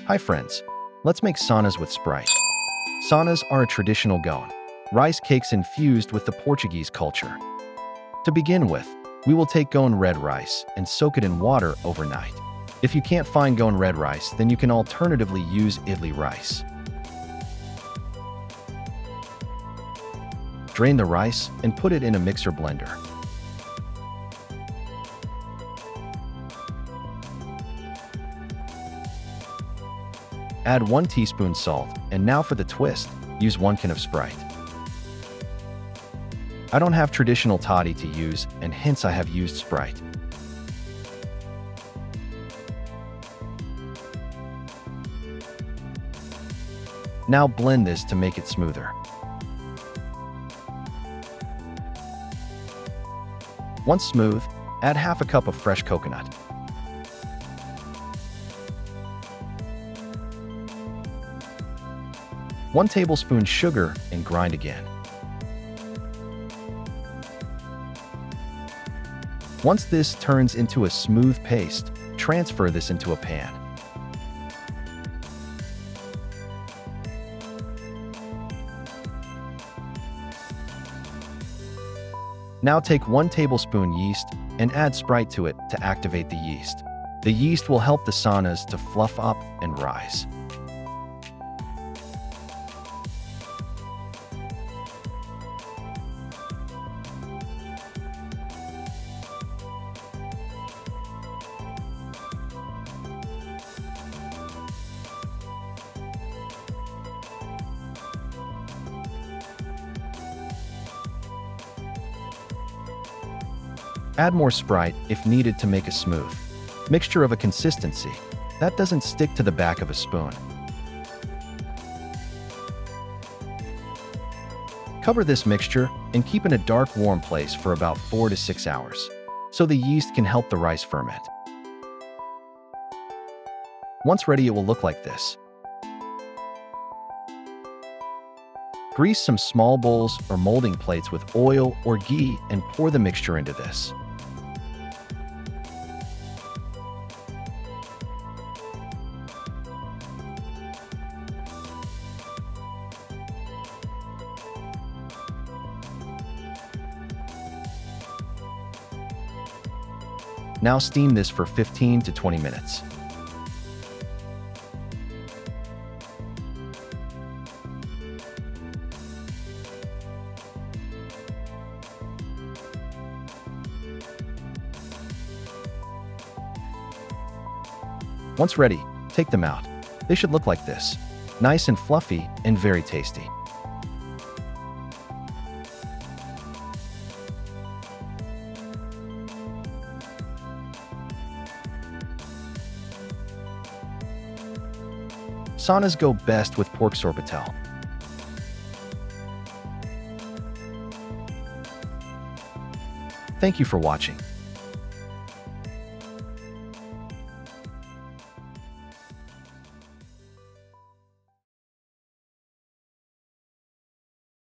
Hi friends, let's make sannas with sprite. Sannas are a traditional Goan rice cakes infused with the Portuguese culture. To begin with, we will take Goan red rice and soak it in water overnight. If you can't find Goan red rice, then you can alternatively use idli rice. Drain the rice and put it in a mixer blender. Add 1 teaspoon salt, and now for the twist, use 1 can of Sprite. I don't have traditional toddy to use, and hence I have used Sprite. Now blend this to make it smoother. Once smooth, add half a cup of fresh coconut. One tablespoon sugar and grind again. Once this turns into a smooth paste, transfer this into a pan. Now take 1 tablespoon yeast and add Sprite to it to activate the yeast. The yeast will help the sannas to fluff up and rise. Add more Sprite if needed to make a smooth mixture of a consistency that doesn't stick to the back of a spoon. Cover this mixture and keep in a dark, warm place for about 4 to 6 hours, so the yeast can help the rice ferment. Once ready, it will look like this. Grease some small bowls or molding plates with oil or ghee and pour the mixture into this. Now steam this for 15 to 20 minutes. Once ready, take them out. They should look like this, nice and fluffy and very tasty. Sannas go best with pork sorbitelle. Thank you for watching.